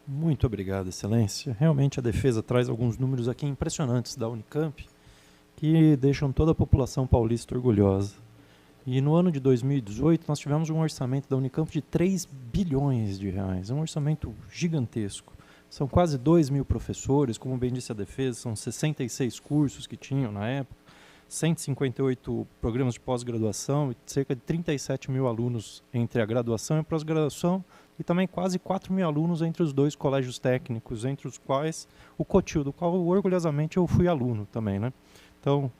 Muito obrigado, Excelência. Realmente a defesa traz alguns números aqui impressionantes da Unicamp que deixam toda a população paulista orgulhosa. E no ano de 2018 nós tivemos um orçamento da Unicamp de 3 bilhões de reais, um orçamento gigantesco. São quase 2.000 professores, como bem disse a defesa, são 66 cursos que tinham na época, 158 programas de pós-graduação e cerca de 37 mil alunos entre a graduação e a pós-graduação, e também quase 4 mil alunos entre os dois colégios técnicos, entre os quais o COTIL, do qual orgulhosamente eu fui aluno também, né? Então,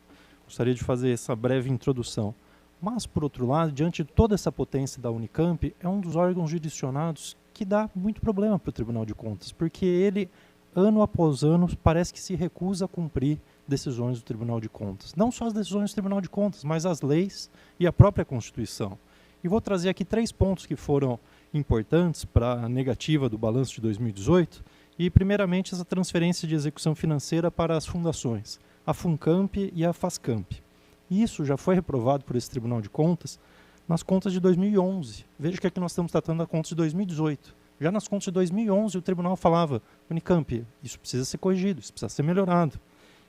gostaria de fazer essa breve introdução. Mas, por outro lado, diante de toda essa potência da Unicamp, é um dos órgãos jurisdicionados que dá muito problema para o Tribunal de Contas, porque ele, ano após ano, parece que se recusa a cumprir decisões do Tribunal de Contas. Não só as decisões do Tribunal de Contas, mas as leis e a própria Constituição. E vou trazer aqui 3 pontos que foram importantes para a negativa do balanço de 2018, e primeiramente essa transferência de execução financeira para as fundações, a FUNCAMP e a FASCAMP. Isso já foi reprovado por esse Tribunal de Contas nas contas de 2011. Veja que aqui nós estamos tratando da conta de 2018. Já nas contas de 2011 o Tribunal falava, Unicamp, isso precisa ser corrigido, isso precisa ser melhorado.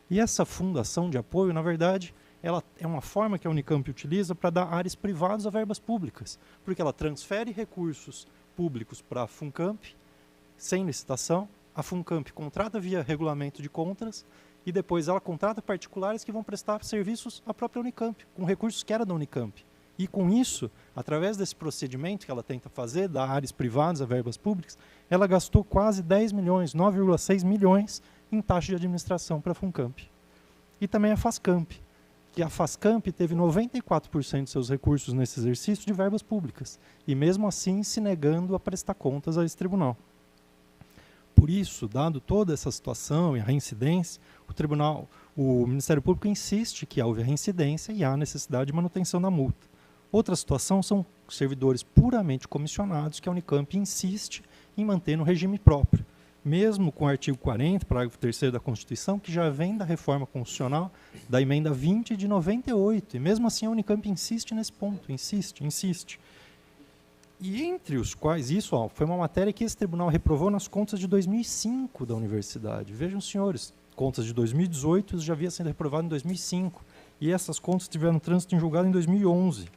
E essa fundação de apoio, na verdade, ela é uma forma que a Unicamp utiliza para dar áreas privadas a verbas públicas, porque ela transfere recursos públicos para a FUNCAMP, sem licitação, a FUNCAMP contrata via regulamento de contas, e depois ela contrata particulares que vão prestar serviços à própria Unicamp, com recursos que era da Unicamp. E com isso, através desse procedimento que ela tenta fazer, dar áreas privadas a verbas públicas, ela gastou quase 10 milhões, 9,6 milhões em taxa de administração para a FUNCAMP. E também a FASCAMP, que a FASCAMP teve 94% de seus recursos nesse exercício de verbas públicas, e mesmo assim se negando a prestar contas a esse tribunal. Por isso, dado toda essa situação e a reincidência, o Ministério Público insiste que houve a reincidência e há necessidade de manutenção da multa. Outra situação são servidores puramente comissionados que a Unicamp insiste em manter no regime próprio, mesmo com o artigo 40, parágrafo 3º da Constituição, que já vem da reforma constitucional da emenda 20 de 98, e mesmo assim a Unicamp insiste nesse ponto, insiste. E entre os quais, isso foi uma matéria que esse tribunal reprovou nas contas de 2005 da universidade. Vejam, senhores, contas de 2018 já havia sido reprovado em 2005, e essas contas tiveram trânsito em julgado em 2011.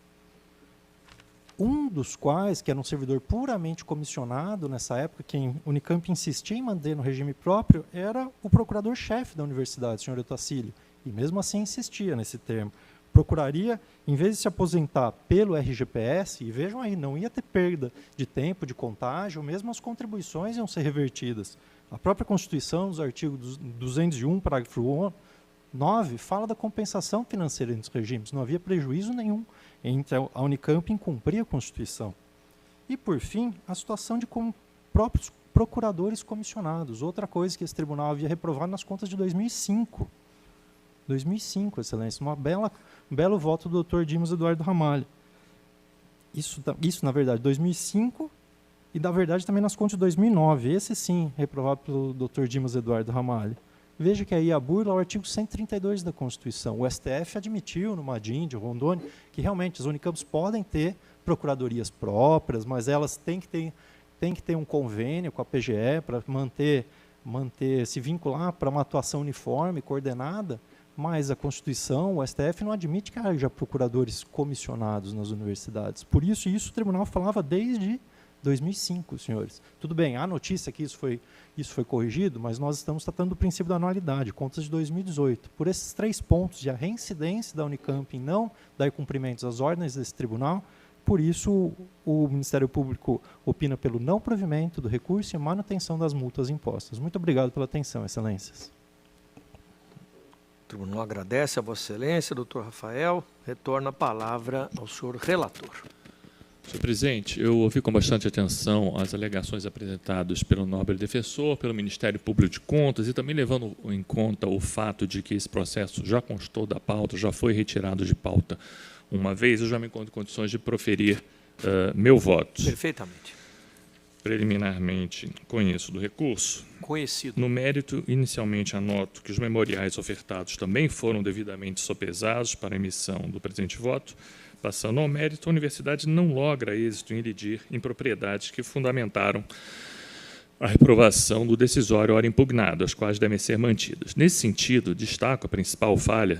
Um dos quais, que era um servidor puramente comissionado nessa época, que a Unicamp insistia em manter no regime próprio, era o procurador-chefe da universidade, o senhor Otacílio, e mesmo assim insistia nesse termo. Procuraria, em vez de se aposentar pelo RGPS, e vejam aí, não ia ter perda de tempo, de contágio, mesmo as contribuições iam ser revertidas. A própria Constituição, nos artigos 201, parágrafo 9, fala da compensação financeira entre os regimes. Não havia prejuízo nenhum entre a Unicamp em cumprir a Constituição. E, por fim, a situação de próprios procuradores comissionados. Outra coisa que esse tribunal havia reprovado nas contas de 2005. 2005, Excelência. Um belo voto do Dr. Dimas Eduardo Ramalho. Isso, na verdade, 2005 e, na verdade, também nas contas de 2009. Esse, sim, reprovado pelo Dr. Dimas Eduardo Ramalho. Veja que aí a burla é o artigo 132 da Constituição. O STF admitiu no Madin de Rondônia que realmente as Unicamps podem ter procuradorias próprias, mas elas têm que ter um convênio com a PGE para se vincular para uma atuação uniforme, coordenada, mas a Constituição, o STF, não admite que haja procuradores comissionados nas universidades. Por isso o tribunal falava desde 2005, senhores. Tudo bem, há notícia que isso foi corrigido, mas nós estamos tratando do princípio da anualidade, contas de 2018. Por esses 3 pontos de a reincidência da Unicamp em não dar cumprimentos às ordens desse tribunal, por isso o Ministério Público opina pelo não provimento do recurso e manutenção das multas impostas. Muito obrigado pela atenção, Excelências. O tribunal agradece a Vossa Excelência, doutor Rafael. Retorna a palavra ao senhor relator. Senhor presidente, eu ouvi com bastante atenção as alegações apresentadas pelo nobre defensor, pelo Ministério Público de Contas e também levando em conta o fato de que esse processo já constou da pauta, já foi retirado de pauta uma vez, eu já me encontro em condições de proferir meu voto. Perfeitamente. Preliminarmente, conheço do recurso. Conhecido. No mérito, inicialmente anoto que os memoriais ofertados também foram devidamente sopesados para a emissão do presente voto. Passando ao mérito, a universidade não logra êxito em elidir impropriedades que fundamentaram a reprovação do decisório ora impugnado, as quais devem ser mantidas. Nesse sentido, destaco a principal falha,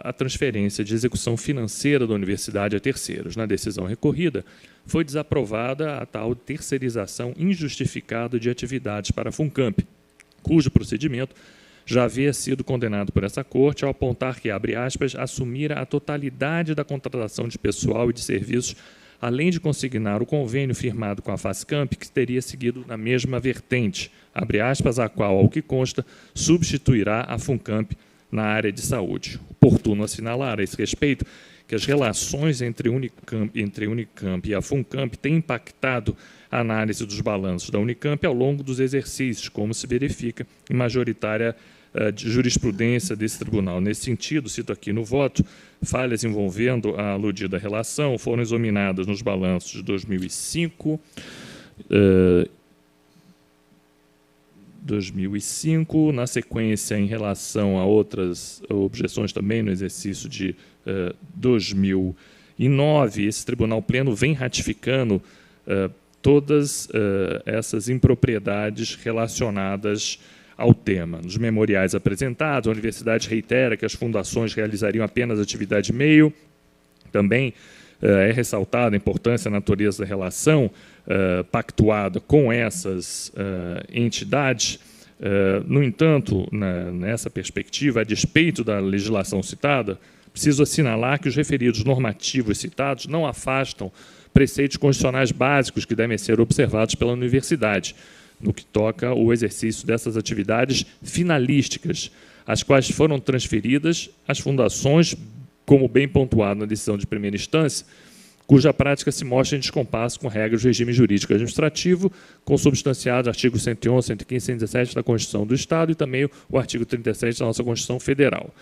a transferência de execução financeira da universidade a terceiros. Na decisão recorrida, foi desaprovada a tal terceirização injustificada de atividades para a FUNCAMP, cujo procedimento já havia sido condenado por essa corte ao apontar que, abre aspas, assumira a totalidade da contratação de pessoal e de serviços, além de consignar o convênio firmado com a FASCAMP, que teria seguido na mesma vertente, abre aspas, a qual, ao que consta, substituirá a FUNCAMP na área de saúde. Oportuno assinalar a esse respeito que as relações entre Unicamp e a FUNCAMP têm impactado a análise dos balanços da Unicamp ao longo dos exercícios, como se verifica em majoritária de jurisprudência desse tribunal. Nesse sentido, cito aqui no voto, falhas envolvendo a aludida relação foram examinadas nos balanços de 2005, na sequência, em relação a outras objeções também no exercício de 2009, esse Tribunal Pleno vem ratificando todas essas impropriedades relacionadas ao tema. Nos memoriais apresentados, a universidade reitera que as fundações realizariam apenas atividade meio. Também é ressaltada a importância e a natureza da relação pactuada com essas entidades. No entanto, nessa perspectiva, a despeito da legislação citada, preciso assinalar que os referidos normativos citados não afastam preceitos constitucionais básicos que devem ser observados pela universidade, no que toca ao exercício dessas atividades finalísticas, as quais foram transferidas às fundações, como bem pontuado na decisão de primeira instância, cuja prática se mostra em descompasso com regras do regime jurídico administrativo, consubstanciados artigos 111, 115 e 117 da Constituição do Estado e também o artigo 37 da nossa Constituição Federal.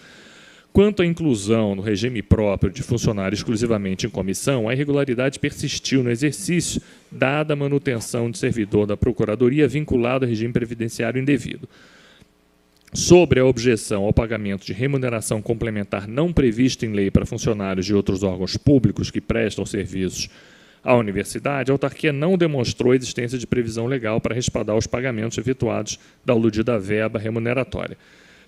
Quanto à inclusão no regime próprio de funcionário exclusivamente em comissão, a irregularidade persistiu no exercício, dada a manutenção de servidor da Procuradoria vinculado ao regime previdenciário indevido. Sobre a objeção ao pagamento de remuneração complementar não prevista em lei para funcionários de outros órgãos públicos que prestam serviços à universidade, a autarquia não demonstrou a existência de previsão legal para respaldar os pagamentos efetuados da aludida verba remuneratória.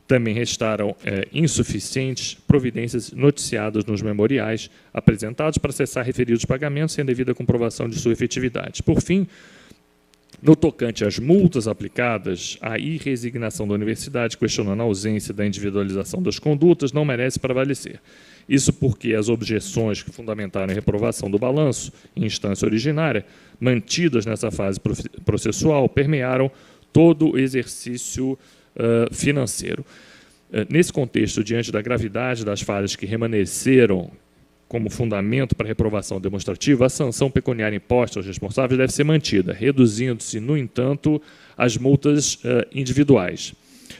Também restaram insuficientes providências noticiadas nos memoriais apresentados para cessar referidos pagamentos sem devida comprovação de sua efetividade. Por fim, no tocante às multas aplicadas, a irresignação da universidade, questionando a ausência da individualização das condutas, não merece prevalecer. Isso porque as objeções que fundamentaram a reprovação do balanço, em instância originária, mantidas nessa fase processual, permearam todo o exercício financeiro. Nesse contexto, diante da gravidade das falhas que remanesceram como fundamento para a reprovação demonstrativa, a sanção pecuniária imposta aos responsáveis deve ser mantida, reduzindo-se, no entanto, as multas individuais.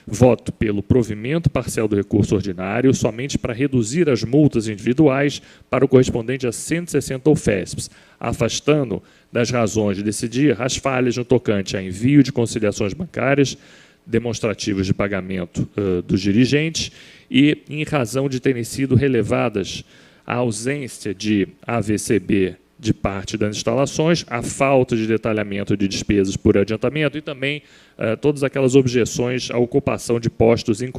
Voto pelo provimento parcial do recurso ordinário somente para reduzir as multas individuais para o correspondente a 160 UFESPs, afastando das razões de decidir as falhas no tocante a envio de conciliações bancárias, demonstrativos de pagamento dos dirigentes e, em razão de terem sido relevadas a ausência de AVCB de parte das instalações, a falta de detalhamento de despesas por adiantamento e também todas aquelas objeções à ocupação de postos em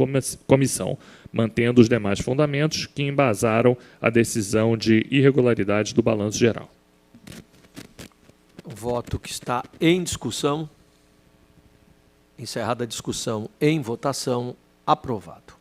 comissão, mantendo os demais fundamentos que embasaram a decisão de irregularidade do balanço geral. O voto que está em discussão. Encerrada a discussão, em votação, aprovado.